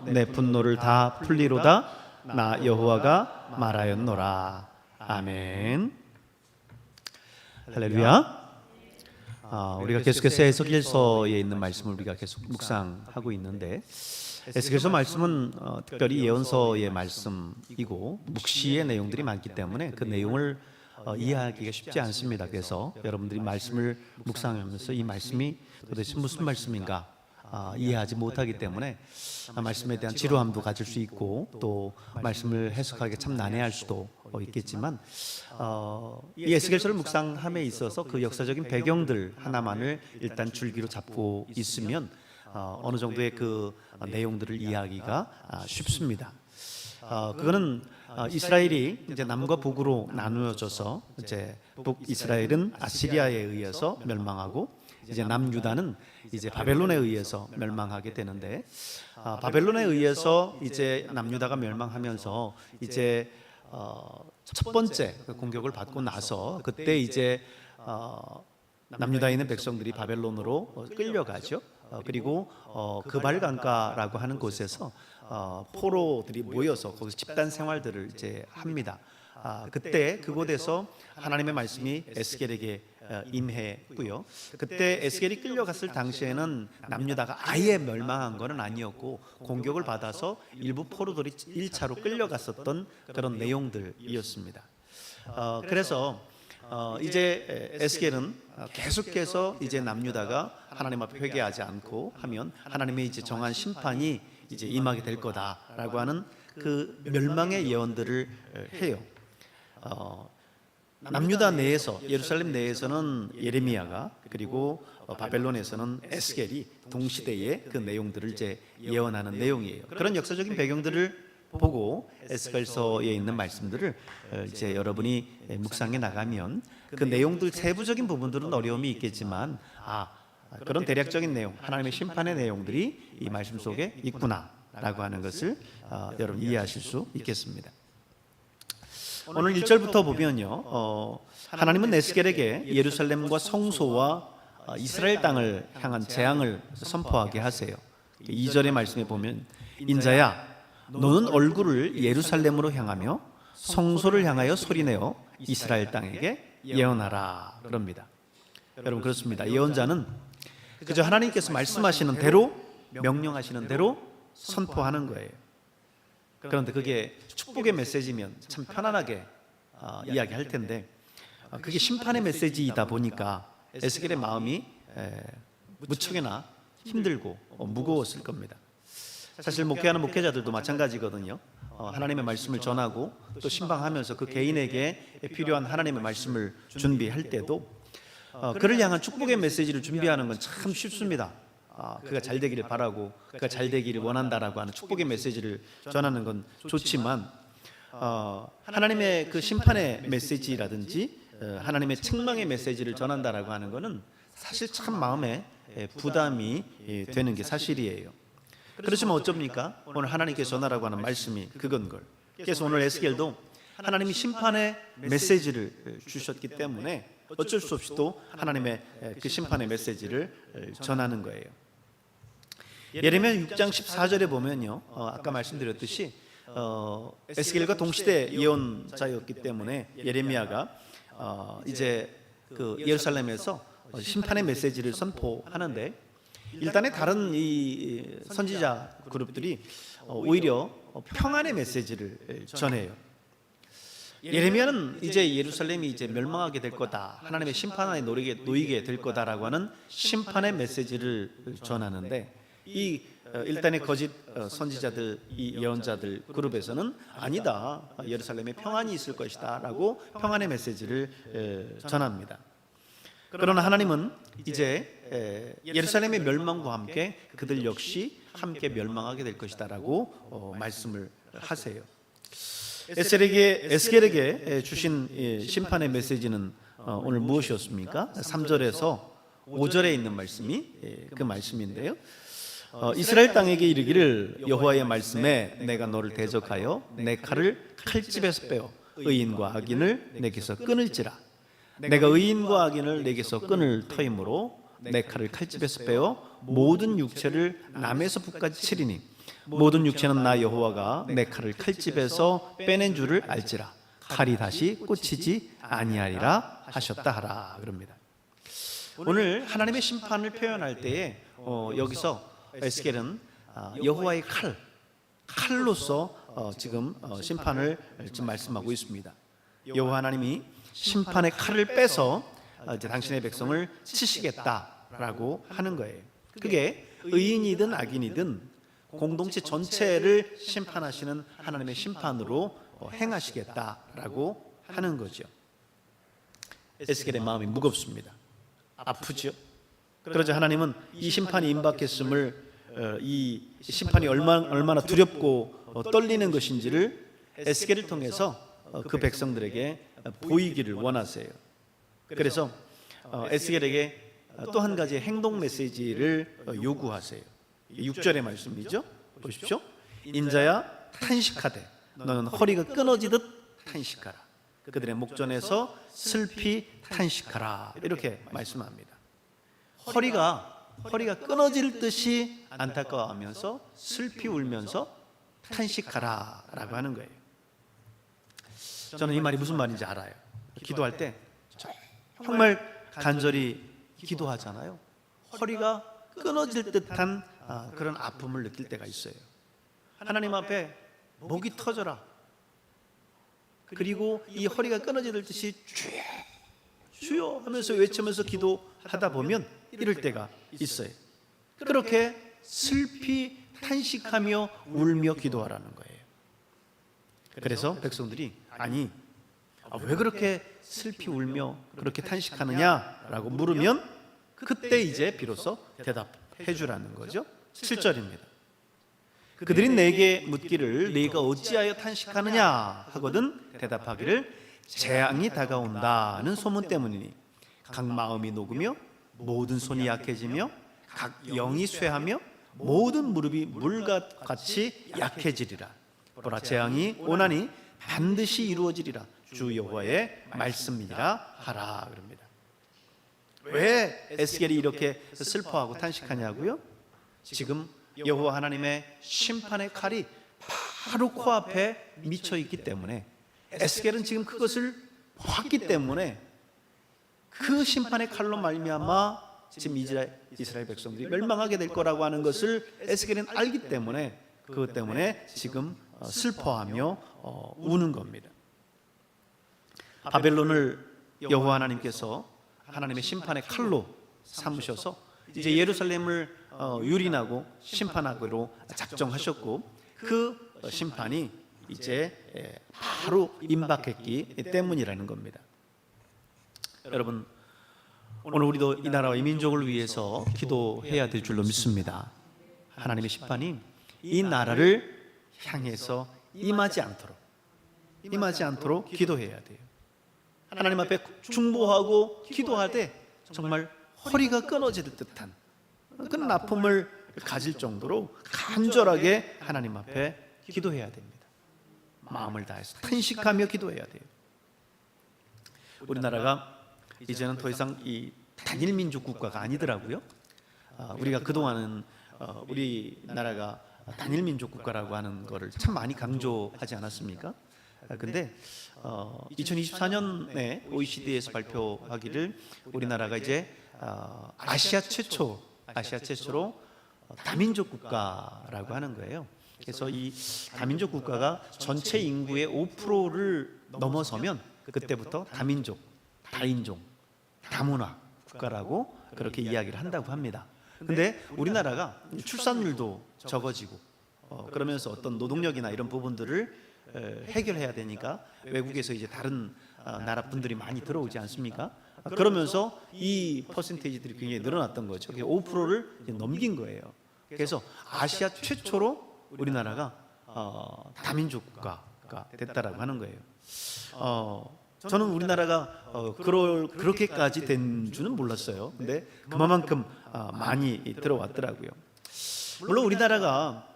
내 분노를 다 풀리로다. 나 여호와가 말하였노라. 아멘. 할렐루야. 우리가 계속해서 에스겔서에 있는 말씀을 우리가 계속 묵상하고 있는데, 에스겔서 말씀은 특별히 예언서의 말씀이고 묵시의 내용들이 많기 때문에 그 내용을 이해하기가 쉽지 않습니다. 그래서 여러분들이 말씀을 묵상하면서 이 말씀이 도대체 무슨 말씀인가 이해하지 못하기 때문에 말씀에 대한 지루함도 가질 수 있고, 또 말씀을 해석하기 참 난해할 수도 있겠지만, 이 에스겔서를 묵상함에 있어서 그 역사적인 배경들 하나만을 일단 줄기로 잡고 있으면 어느 정도의 그 내용들을 이해하기가 쉽습니다. 그거는 이스라엘이 이제 남과 북으로 나누어져서 이제 북이스라엘은 아시리아에 의해서 멸망하고, 이제 남유다는 이제 바벨론에 의해서 멸망하게 되는데, 바벨론에 의해서 이제 남유다가 멸망하면서 이제 첫 번째 공격을 받고 나서, 그때 이제 남유다에 있는 백성들이 바벨론으로 끌려가죠. 그리고 그발강가라고 하는 곳에서 포로들이 모여서 거기서 집단 생활들을 이제 합니다. 그때 그곳에서 하나님의 말씀이 에스겔에게 임했고요. 그때 에스겔이 끌려갔을 당시에는 남유다가 아예 멸망한 것은 아니었고, 공격을 받아서 일부 포로들이 1차로 끌려갔었던 그런 내용들이었습니다. 그래서 이제 에스겔은 계속해서 이제 남유다가 하나님 앞에 회개하지 않고 하면 하나님의 이제 정한 심판이 이제 임하게 될 거다라고 하는 그 멸망의 예언들을 해요. 남유다 내에서, 예루살렘 내에서는 예레미야가, 그리고 바벨론에서는 에스겔이 동시대의 그 내용들을 이제 예언하는 내용이에요. 그런 역사적인 배경들을 보고 에스겔서에 있는 말씀들을 이제 여러분이 묵상해 나가면 그 내용들 세부적인 부분들은 어려움이 있겠지만, 그런 대략적인 내용, 하나님의 심판의 내용들이 이 말씀 속에 있구나라고 하는 것을 여러분 이해하실 수 있겠습니다. 오늘 1절부터 보면요, 하나님은 에스겔에게 예루살렘과 성소와 이스라엘 땅을 향한 재앙을 선포하게 하세요. 2절의 말씀에 보면, 인자야 너는 얼굴을 예루살렘으로 향하며 성소를 향하여 소리내어 이스라엘 땅에게 예언하라 그럽니다. 여러분, 그렇습니다. 예언자는 그저 하나님께서 말씀하시는 대로, 명령하시는 대로 선포하는 거예요. 그런데 그게 축복의 메시지면 참 편안하게 이야기할 텐데, 그게 심판의 메시지이다 보니까 에스겔의 마음이 무척이나 힘들고 무거웠을 겁니다. 사실 목회하는 목회자들도 마찬가지거든요. 하나님의 말씀을 전하고 또 신방하면서 그 개인에게 필요한 하나님의 말씀을 준비할 때도 그를 향한 축복의 메시지를 준비하는 건 참 쉽습니다. 그가 잘 되기를 바라고 그가 잘 되기를 원한다라고 하는 축복의 메시지를 전하는 건 좋지만, 하나님의 그 심판의 메시지라든지 하나님의 책망의 메시지를 전한다라고 하는 것은 사실 참 마음에 부담이 되는 게 사실이에요. 그렇지만 어쩝니까? 오늘 하나님께서 전하라고 하는 말씀이 그건 걸. 그래서 오늘 에스겔도 하나님이 심판의 메시지를 주셨기 때문에 어쩔 수 없이 또 하나님의 그 심판의 메시지를 전하는 거예요. 예레미야 6장 14절에 보면요, 아까 말씀드렸듯이 에스겔과 동시대 예언자였기 때문에 예레미야가 이제 그 예루살렘에서 심판의 메시지를 선포하는데, 일단의 다른 이 선지자 그룹들이 오히려 평안의 메시지를 전해요. 예레미야는 이제 예루살렘이 이제 멸망하게 될 거다, 하나님의 심판에 놓이게 될 거다라고 하는 심판의 메시지를 전하는데, 이 일단의 거짓 선지자들, 이 예언자들 그룹에서는 아니다, 예루살렘에 평안이 있을 것이다 라고 평안의 메시지를 전합니다. 그러나 하나님은 이제 예루살렘의 멸망과 함께 그들 역시 함께 멸망하게 될 것이다 라고 말씀을 하세요. 에스겔에게 주신 심판의 메시지는 오늘 무엇이었습니까? 3절에서 5절에 있는 말씀이 그 말씀인데요, 이스라엘 땅에게 이르기를, 여호와의 말씀에 내가 너를 대적하여 내 칼을 칼집에서 빼어 의인과 악인을 내게서 끊을지라. 내가 의인과 악인을 내게서 끊을 터이므로 내 칼을 칼집에서 빼어 모든 육체를 남에서 북까지 치리니 모든 육체는 나 여호와가 내 칼을 칼집에서 빼낸 줄을 알지라. 칼이 다시 꽂히지 아니하리라 하셨다 하라 그럽니다. 오늘 하나님의 심판을 표현할 때에 여기서 에스겔은 여호와의 칼로서 지금 심판을 지금 말씀하고 있습니다. 여호와 하나님이 심판의 칼을 빼서 이제 당신의 백성을 치시겠다라고 하는 거예요. 그게 의인이든 악인이든 공동체 전체를 심판하시는 하나님의 심판으로 행하시겠다라고 하는 거죠. 에스겔의 마음이 무겁습니다. 아프죠. 그러자 하나님은 이 심판이 임박했음을, 이 심판이 얼마나 두렵고 떨리는 것인지를 에스겔을 통해서 그 백성들에게 보이기를 원하세요. 그래서 에스겔에게 또 한 가지의 행동 메시지를 요구하세요. 6절의 말씀이죠. 보십시오. 인자야 탄식하되 너는 허리가 끊어지듯 탄식하라. 그들의 목전에서 슬피 탄식하라. 이렇게 말씀합니다. 허리가 끊어질 듯이 안타까워하면서 슬피 울면서 탄식하라 라고 하는 거예요. 저는 이 말이 무슨 말인지 알아요. 기도할 때 정말 간절히 기도하잖아요. 허리가 끊어질 듯한 그런 아픔을 느낄 때가 있어요. 하나님 앞에 목이 터져라. 그리고 이 허리가 끊어질 듯이 주여 주여 하면서 외치면서 기도하다 보면 이럴 때가 있어요. 그렇게 슬피 탄식하며 울며 기도하라는 거예요. 그래서 백성들이 아니 왜 그렇게 슬피 울며 그렇게 탄식하느냐라고 물으면 그때 이제 비로소 대답해 주라는 거죠. 7절입니다. 그들이 내게 묻기를 네가 어찌하여 탄식하느냐 하거든 대답하기를 재앙이 다가온다는 소문 때문이니 각 마음이 녹으며 모든 손이 약해지며 각 영이 쇠하며 모든 무릎이 물같이 약해지리라. 보라 재앙이 오나니 반드시 이루어지리라. 주 여호와의 말씀이라 하라 그럽니다. 왜 에스겔이 이렇게 슬퍼하고 탄식하냐고요? 지금 여호와 하나님의 심판의 칼이 바로 코앞에 미쳐 있기 때문에 에스겔은 지금 그것을 봤기 때문에 그 심판의 칼로 말미암아 지금 이스라엘 백성들이 멸망하게 될 거라고 하는 것을 에스겔은 알기 때문에 그것 때문에 지금 슬퍼하며 우는 겁니다. 바벨론을 여호와 하나님께서 하나님의 심판의 칼로 삼으셔서 이제 예루살렘을 유린하고 심판하기로 작정하셨고 그 심판이 이제 바로 임박했기 때문이라는 겁니다. 여러분 오늘 우리도 이 나라와 이 민족을 위해서 기도해야 될 줄로 믿습니다. 하나님의 심판이 이 나라를 향해서 임하지 않도록 기도해야 돼요. 하나님 앞에 중보하고 기도하되 정말 허리가 끊어질 듯한 그런 아픔을 가질 정도로 간절하게 하나님 앞에 기도해야 됩니다. 마음을 다해서 탄식하며 기도해야 돼요. 우리나라가 이제는 더 이상 이 단일 민족 국가가 아니더라고요. 우리가 그동안은 우리나라가 단일 민족 국가라고 하는 거를 참 많이 강조하지 않았습니까? 근데 2024년에 OECD에서 발표하기를 우리나라가 이제 아시아 최초로 다민족 국가라고 하는 거예요. 그래서 이 다민족 국가가 전체 인구의 5%를 넘어서면 그때부터 다민족, 다인종, 다문화 국가라고 그렇게 이야기를 한다고 합니다. 근데 우리나라가 출산율도 적어지고 그러면서 어떤 노동력이나 이런 부분들을 해결해야 되니까 외국에서 이제 다른 나라 분들이 많이 들어오지 않습니까? 그러면서 이 퍼센테이지들이 굉장히 늘어났던 거죠. 5%를 넘긴 거예요. 그래서 아시아 최초로 우리나라가 다민족 국가가 됐다라고 하는 거예요. 저는 우리나라가 그렇게까지 된 줄은 몰랐어요. 근데 그만큼 많이 들어왔더라고요. 물론 우리나라가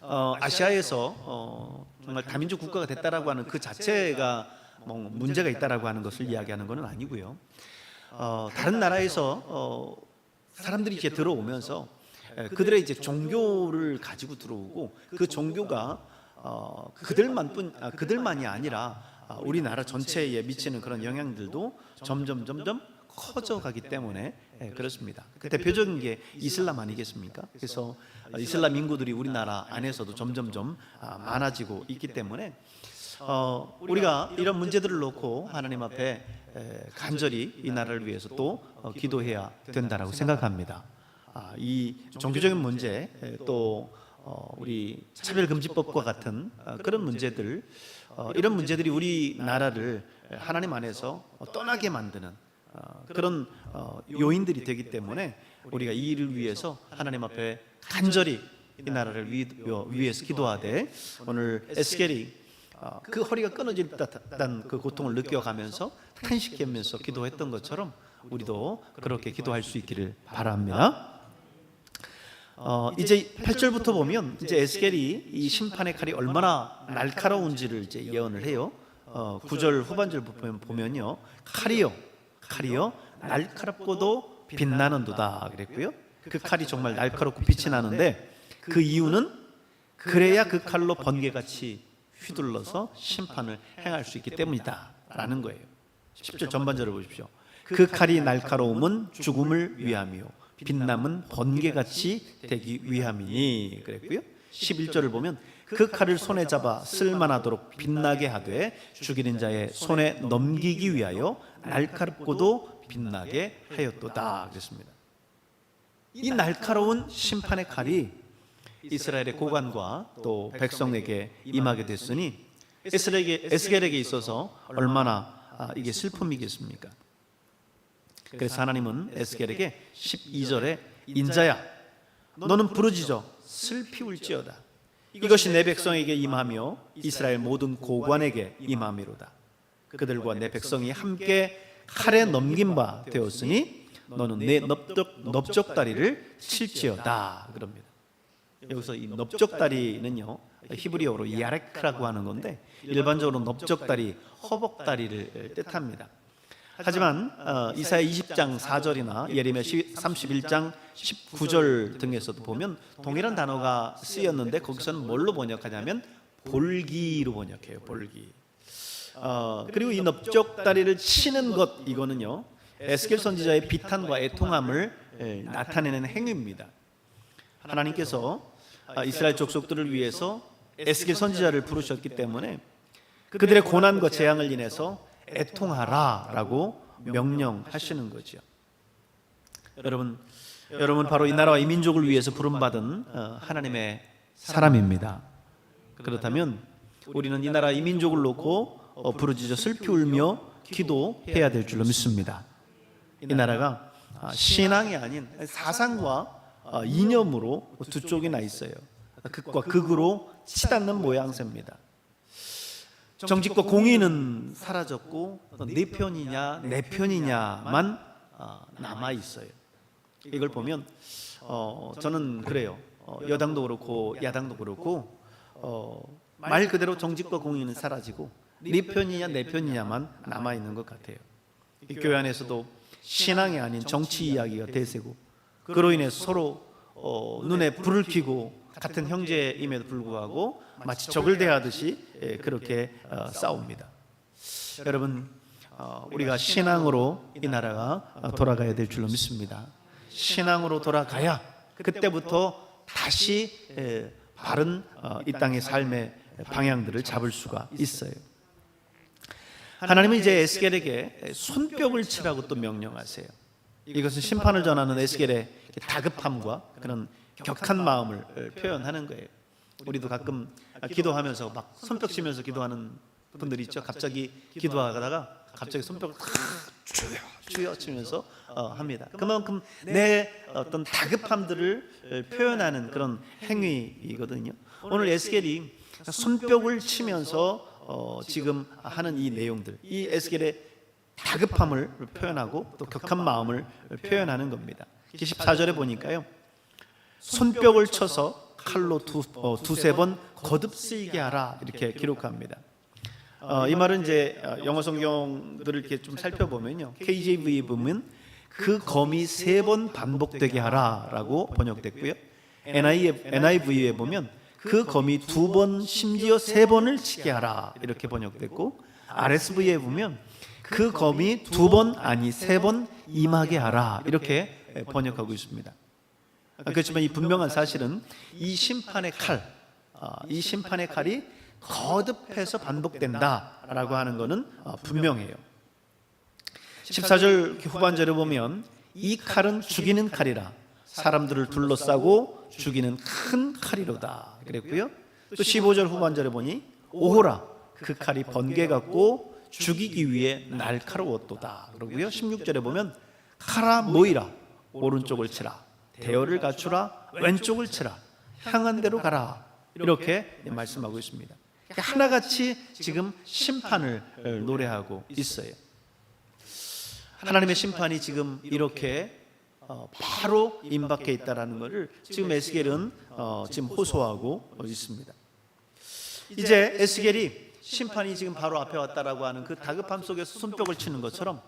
아시아에서 정말 다민족 국가가 됐다라고 하는 그 자체가 뭐 문제가 있다라고 하는 것을 이야기하는 것은 아니고요. 다른 나라에서 사람들이 이제 들어오면서 그들의 이제 종교를 가지고 들어오고 그 종교가 그들만이 아니라 우리나라 전체에 미치는 그런 영향들도 점점 커져가기 때문에 그렇습니다. 그 대표적인 게 이슬람 아니겠습니까? 그래서 이슬람 인구들이 우리나라 안에서도 점점 많아지고 있기 때문에 우리가 이런 문제들을 놓고 하나님 앞에 간절히 이 나라를 위해서 또 기도해야 된다라고 생각합니다. 이 종교적인 문제, 또 우리 차별금지법과 같은 그런 문제들, 이런 문제들이 우리나라를 하나님 안에서 떠나게 만드는 그런 요인들이 되기 때문에 우리가 이 일을 위해서 하나님 앞에 간절히 이 나라를 위해서 기도하되, 오늘 에스겔이 그 허리가 끊어질 듯한 그 고통을 느껴가면서 탄식하면서 기도했던 것처럼 우리도 그렇게 기도할 수 있기를 바랍니다. 이제 8절부터 보면 이제 에스겔이 이 심판의 칼이 얼마나 날카로운지를 이제 예언을 해요. 9절 후반절 보면요, 칼이요 날카롭고도 빛나는도다 그랬고요. 그 칼이 정말 날카롭고 빛이 나는데 그 이유는 그래야 그 칼로 번개같이 휘둘러서 심판을 행할 수 있기 때문이다 라는 거예요. 10절 전반절을 보십시오. 그 칼이 날카로움은 죽음을 위함이요 빛남은 번개같이 되기 위함이니 그랬고요. 11절을 보면 그 칼을 손에 잡아 쓸만하도록 빛나게 하되 죽이는 자의 손에 넘기기 위하여 날카롭고도 빛나게 하였도다 그랬습니다. 이 날카로운 심판의 칼이 이스라엘의 고관과 또 백성에게 임하게 됐으니 에스겔에게 있어서 얼마나 이게 슬픔이겠습니까? 그래서 하나님은 에스겔에게 12절에 인자야 너는 부르짖어 슬피 울지어다. 이것이 내 백성에게 임하며 이스라엘 모든 고관에게 임함이로다. 그들과 내 백성이 함께 칼에 넘긴 바 되었으니 너는 내 넓적다리를 칠지어다 그럽니다. 여기서 이 넓적다리는요 히브리어로 야레크라고 하는 건데 일반적으로 넓적다리, 허벅다리를 뜻합니다. 하지만 이사야 20장 4절이나 예레미야 31장 19절 등에서도 보면 동일한 단어가 쓰였는데 거기서는 뭘로 번역하냐면 볼기로 번역해요. 볼기. 그리고 이 넓적다리를 치는 것, 이거는요 에스겔 선지자의 비탄과 애통함을 나타내는 행위입니다. 하나님께서 이스라엘 족속들을 위해서 에스겔 선지자를 부르셨기 때문에 그들의 고난과 재앙을 인해서 애통하라라고 명령하시는 거죠. 여러분 바로 이 나라와 이 민족을 위해서 부름받은 하나님의 사람입니다. 그렇다면 우리는 이 나라 이 민족을 놓고 부르짖어 슬피 울며 기도해야 될 줄로 믿습니다. 이 나라가 신앙이 아닌 사상과 이념으로 두 쪽이 나 있어요. 극과 극으로 치닫는 모양새입니다. 정직과 공의는 사라졌고 네 편이냐 내 편이냐만 남아 있어요. 이걸 보면 저는 그래요. 여당도 그렇고 야당도 그렇고 말 그대로 정직과 공의는 사라지고 네 편이냐 내 편이냐만 남아 있는 것 같아요. 이 교회 안에서도 신앙이 아닌 정치 이야기가 대세고 그로 인해서 서로 눈에 불을 켜고 같은 형제임에도 불구하고 마치 적을 대하듯이 그렇게 싸웁니다. 여러분 우리가 신앙으로 이 나라가 돌아가야 될 줄로 믿습니다. 신앙으로 돌아가야 그때부터 다시 바른 이 땅의 삶의 방향들을 잡을 수가 있어요. 하나님은 이제 에스겔에게 손뼉을 치라고 또 명령하세요. 이것은 심판을 전하는 에스겔의 다급함과 그런 격한 마음을 표현하는 거예요. 우리도 가끔 기도하면서 막 손뼉 치면서 기도하는 분들이 있죠. 갑자기 기도하다가 갑자기 손뼉을 주여 치면서 합니다. 그만큼 내 어떤 다급함들을 표현하는 그런 행위이거든요. 오늘 에스겔이 손뼉을 치면서 지금 하는 이 내용들, 이 에스겔의 다급함을 표현하고 또 격한 마음을 표현하는 겁니다. 14절에 보니까요, 손뼉을 쳐서 칼로 두세 번 거듭 쓰이게 하라 이렇게 기록합니다. 이 말은 이제 영어 성경들을 이렇게 좀 살펴보면요, KJV 보면 그 검이 3번 반복되게 하라라고 번역됐고요. NIV에 보면 그 검이 2번 심지어 3번을 치게 하라 이렇게 번역됐고, RSV에 보면 그 검이 2번 아니 3번 임하게 하라 이렇게 번역하고 있습니다. 그렇지만 이 분명한 사실은 이 심판의 칼이 거듭해서 반복된다라고 하는 것은 분명해요. 14절 후반절에 보면 이 칼은 죽이는 칼이라 사람들을 둘러싸고 죽이는 큰 칼이로다 그랬고요. 또 15절 후반절에 보니 오호라 그 칼이 번개 같고 죽이기 위해 날카로웠도다 그러고요. 16절에 보면 칼아 모이라 오른쪽을 치라 대열을 갖추라 왼쪽을 치라 향한 대로 가라 이렇게 말씀하고 있습니다. 하나같이 지금 심판을 노래하고 있어요. 하나님의 심판이 지금 이렇게 바로 임박해 있다라는 것을 지금 에스겔은 지금 호소하고 있습니다. 이제 에스겔이 심판이 지금 바로 앞에 왔다라고 하는 그 다급함 속에서 손뼉을 치는 것처럼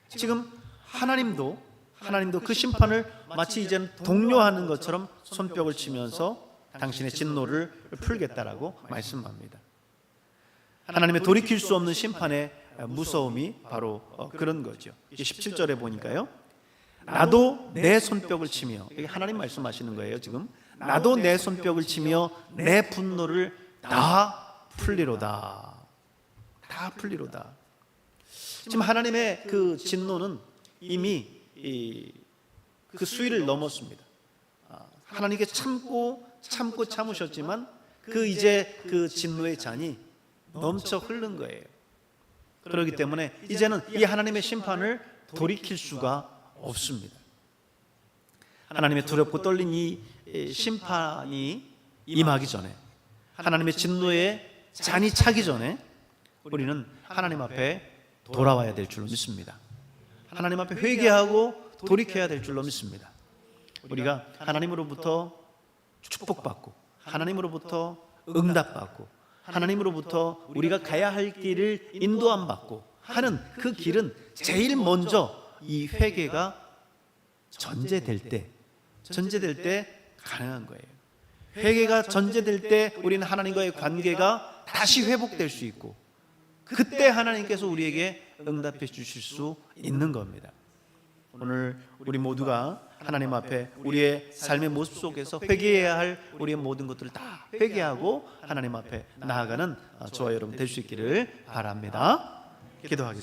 지금 하나님도 그 심판을 마치 이제는 독려하는 것처럼 손뼉을 치면서 당신의 진노를 풀겠다라고 말씀합니다. 하나님의 돌이킬 수 없는 심판의 무서움이 바로 그런 거죠. 17절에 보니까요, 나도 내 손뼉을 치며, 이게 하나님 말씀하시는 거예요. 지금 나도 내 손뼉을 치며 내 분노를 다 풀리로다. 다 풀리로다. 지금 하나님의 그 진노는 이미 그 수위를 넘었습니다. 하나님께 참으셨지만 이제 그 진노의 잔이 넘쳐 흐른 거예요. 그렇기 때문에 이제는 이 하나님의 심판을 돌이킬 수가 없습니다. 하나님의 두렵고 떨린 이 심판이 임하기 전에, 하나님의 진노의 잔이 차기 전에 우리는 하나님 앞에 돌아와야 될 줄로 믿습니다. 하나님 앞에 회개하고 돌이켜야 될 줄로 믿습니다. 우리가 하나님으로부터 축복받고 하나님으로부터 응답받고 하나님으로부터 우리가 가야 할 길을 인도함 받고 하는 그 길은 제일 먼저 이 회개가 전제될 때 가능한 거예요. 회개가 전제될 때 우리는 하나님과의 관계가 다시 회복될 수 있고, 그때 하나님께서 우리에게 응답해 주실 수 있는 겁니다. 오늘 우리 모두가 하나님 앞에 우리의 삶의 모습 속에서 회개해야 할 우리의 모든 것들을 다 회개하고 하나님 앞에 나아가는 저와 여러분 될 수 있기를 바랍니다. 기도하겠습니다.